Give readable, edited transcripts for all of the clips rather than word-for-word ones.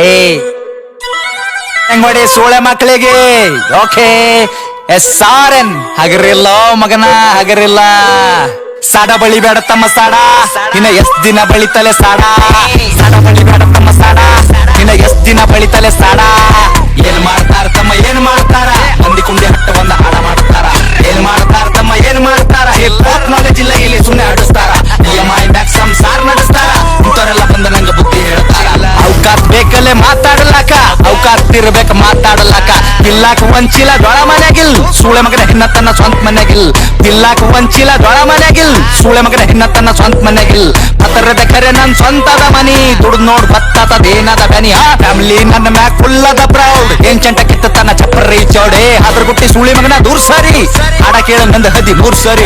ಏಯ್ ಹೆಂಗ್ ಸೋಳೆ ಮಕ್ಕಳಿಗೆ ಓಕೆ SRN ಹಗರಿಲ್ಲ ಮಗನ ಹಗರಿಲ್ಲ. ಸಾಡ ಬಳಿ ಬೇಡ ತಮ್ಮ ಸಾಡ ಇನ್ನ ಎಷ್ಟ್ ದಿನ ಬಳಿತಲೆ ಸಾಡ. ಸಾಡ ಬಳಿ ಬೇಡ ತಮ್ಮ ಸಾಡ ಇನ್ನ ಎಷ್ಟ್ ದಿನ ಬಳಿತಲೆ ಸಾಡ. ಏನ್ ಮಾಡ್ತಾರ ತಮ್ಮ ಏನ್ ಮಾಡ್ತಾರ, ಮಂದಿ ಕುಂಡಿ ಹಟ್ಟ ಬಂದ ಹಾಡ ಮಾಡ್ತಾರ. ಏನ್ ಮಾಡ್ತಾರ ತಮ್ಮ ಏನ್ ಮಾಡ್ತಾರ, ನಾಲೆಜ್ ಇಲ್ಲ ಇಲ್ಲಿ ಸುಮ್ನೆ ಆಡಿಸ್ತಾರ. EMI ಬ್ಯಾಕ್ ಸಂಸಾರ ನಡೆಸ್ತಾರ. ಇಂಥವರೆಲ್ಲ ಬಂದ ನಂಗ ಬುದ್ಧಿ ಹೇಳ್ತಾರ. ಅವಕಾತ್ ಬೇಕಲ್ಲೇ ಮಾತಾಡಲಾಕ, ಅವಕಾತ್ ಇರ್ಬೇಕ ಮಾತಾಡಲಾಕ. ತಿಲ್ಲಾಕ ಒಂಚಿಲ್ಲ ದೊಳ ಮನೆಗಿಲ್, ಸೂಳೆ ಮಗನ ಹೆಣ್ಣ ತನ್ನ ಸ್ವಂತ ಮನೆಗಿಲ್. ತಿಲ್ಲಾಕ ಒಂಚಿಲ್ಲ ದೊಳ ಮನೆಗಿಲ್, ಸೂಳೆ ಮಗನ ಹೆಣ್ಣ ತನ್ನ ಸ್ವಂತ ಮನೆಗಿಲ್. ಪತರದ ಕರೆ ನನ್ ಸ್ವಂತದ ಮನಿ, ದುಡ್ದು ನೋಡ್ ಬತ್ತದೇನದ ಬನಿ. ಫ್ಯಾಮಿಲಿ ನನ್ನ ಮ್ಯಾಕ್ ಫುಲ್ಲದ ಪ್ರೌಡ್, ಏನ್ ಚಂಟ ಕಿತ್ತ ತನ್ನ ಚಪ್ಪರಿ ಚೌಡೆ. ಅದ್ರ ಗುಟ್ಟಿ ಸೂಳಿ ಮಗನ ದೂರ್ ಸರಿ, ಹಾಡ ಕೇಳ ನಂದ 13 ಸರಿ.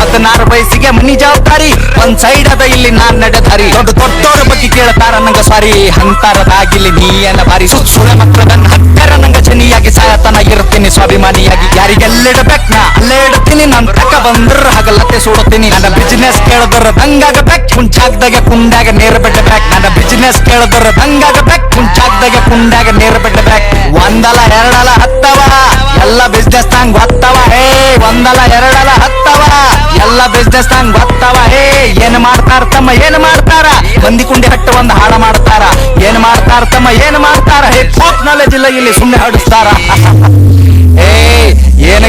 16 ವಯಸ್ಸಿಗೆ ಮನಿ ಜವಾಬ್ದಾರಿ, ಒಂದ್ ಸೈಡ್ ಅದ ಇಲ್ಲಿ ನಾನ್ ನಡೆದಾರಿ. ದೊಡ್ಡ ದೊಡ್ಡೋರ ಬಗ್ಗೆ ಕೇಳ್ತಾರ ನಂಗ ಸಾರಿ, ಅಂತರದಾಗಿಲ್ಲಿ ನೀಯನ ಬಾರಿ. ಸೂಳೆ ಮಕ್ಕಳ ನನ್ನ ಹತ್ತರ ನಂಗ ಜನಿಯಾಗಿ ಸಾಯತನ ಇರ್ತೀನಿ ಸ್ವಾಭಿಮಾನಿಯಾಗಿ. ಯಾರಿಗೆಲ್ಲಿಡ್ಬೇಕ್ ನಾ ಅಲ್ಲೇ ಇಡ್ತೀನಿ, ನನ್ ತಕ್ಕ ಬಂದ್ರ ಹಗಲತ್ತೆ ಸುಡುತ್ತೀನಿ. ನನ್ನ ಬಿಸಿನೆಸ್ ಕೇಳಿದ್ರ ದಂಗಾಗಬೇಕ್, ಮುಂಚಾಗ್ದಾಗ ಕುಂಡಾಗ ನೇರ ಬಿಡ್ಬೇಕು. ನನ್ನ ಬಿಸಿನೆಸ್ ಕೇಳಿದ್ರ ದಂಗಾಗಬೇಕ್, ಮುಂಚಾಗ್ದಾಗ ಕುಂಡಾಗ ನೇರ ಬಿಡ್ಬೇಕು. ಒಂದಲ್ಲ ಎರಡಲ್ಲ ಹತ್ತವ ಎಲ್ಲ ಬಿಸ್ನೆಸ್ ನಂಗ್ ಗೊತ್ತವ. ಹೇ ಒಂದಲ್ಲ ಎರಡಲ್ಲ ಹತ್ತವ ಎಲ್ಲ ಬಿಸ್ನೆಸ್ ನಂಗ್ ಗೊತ್ತವ. ಹೇ ಏನ್ ಮಾಡ್ತಾರ ತಮ್ಮ ಏನ್ ಮಾಡ್ತಾರ, ಮಂದಿ ಕುಂಡಿ ಹಟ್ಟ ಒಂದ್ ಹಾಡ ಮಾಡ್ತಾರ. ಏನ್ ಮಾಡ್ತಾರ ತಮ್ಮ ಏನ್ ಮಾಡ್ತಾರ, ಹಿಪ್ ನಾಲೆಜ್ ಇಲ್ಲ ಇಲ್ಲಿ ಸುಮ್ನೆ ಹಾಡಿಸ್ತಾರ. ಏನ್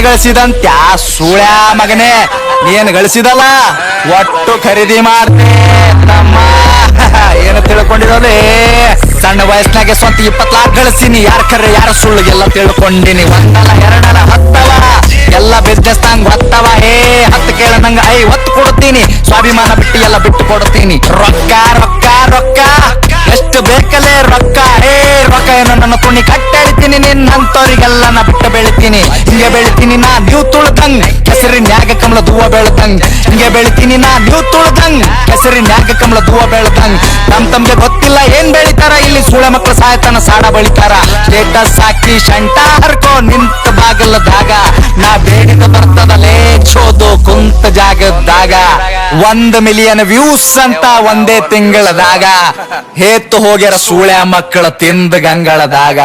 ಗಳಿಸಿದಂತ ಸೂಳ್ಯ ಮಗನೇ, ಏನ್ ಗಳಿಸಿದಲ್ಲ ಒಟ್ಟು ಖರೀದಿ ಮಾಡ್ತೆ ತಮ್ಮ. ಏನು ತಿಳ್ಕೊಂಡಿರೋದೇ ಸಣ್ಣ ವಯಸ್ಸಿನಾಗೆ ಸ್ವಂತ 20 ಲಾಖ ಗಳಿಸಿನಿ. ಯಾರ ಖರೆ ಯಾರ ಸುಳ್ಳು ಎಲ್ಲ ತಿಳ್ಕೊಂಡಿನಿ. ಒಂದಲ್ಲ ಎರಡಲ್ಲ ಹತ್ತವ ಎಲ್ಲ ಬಿಸ್ನೆಸ್ ನಂಗ್ ಗೊತ್ತವ. ಹತ್ತು ಕೇಳ ನಂಗ 50 ಕೊಡ್ತೀನಿ, ಸ್ವಾಭಿಮಾನ ಬಿಟ್ಟು ಎಲ್ಲ ಬಿಟ್ಟು ಕೊಡ್ತೀನಿ. ರೊಕ್ಕ ರೊಕ್ಕ ರೊಕ್ಕ ಎಷ್ಟು ಬೇಕಲ್ಲೇ ರೊಕ್ಕ. ರೊಕ್ಕ ಏನು ನನ್ನ ತುಣಿ ಕಟ್ಟೆಳಿತೀನಿ, ನಿನ್ನಂತವ್ರಿಗೆಲ್ಲ ನಾ ಬಿಟ್ಟು ಬೆಳಿತೀನಿ. ಹಿಂಗೆ ಬೆಳಿತೀನಿ ನಾ ನೀವು ತುಳ್ದಂಗ್, ಕೆಸರಿನ್ಯಾಗ ಕಮಲ ಹೂವ ಬೆಳ್ದಂಗ್. ಹಿಂಗೆ ಬೆಳಿತೀನಿ ನಾ ನೀವು ತುಳ್ದಂಗ್, ಕೆಸರಿನ್ಯಾಗ ಕಮಲ ಹೂವ ಬೆಳ್ದಂಗ್. ತಮ್ಗೆ ಗೊತ್ತಿಲ್ಲ ಏನ್ ಬೆಳಿತಾರ ಇಲ್ಲಿ ಸೂಳೆ ಮಕ್ಕಳ ಸಾಯತನ ಸಾಡ ಬಳಿತಾರ. ಸ್ಟೇಟಸ್ ಹಾಕಿ ಶಂಟ ಹರ್ಕೋ ನಿಂತ ಬಾಗಲದಾಗ, ನಾ ಬೇಡಿದ ಬರ್ತದಲೇ ಚೋದು ಕುಂತ ಜಾಗದಾಗ. 1 ಮಿಲಿಯನ್ ವ್ಯೂಸ್ ಅಂತ ಒಂದೇ ತಿಂಗಳದಾಗ, ಹೇತ್ತು ಹೋಗ್ಯಾರ ಸೂಳೆ ಮಕ್ಕಳ ತಿಂದ ಗಂಗಳದಾಗ.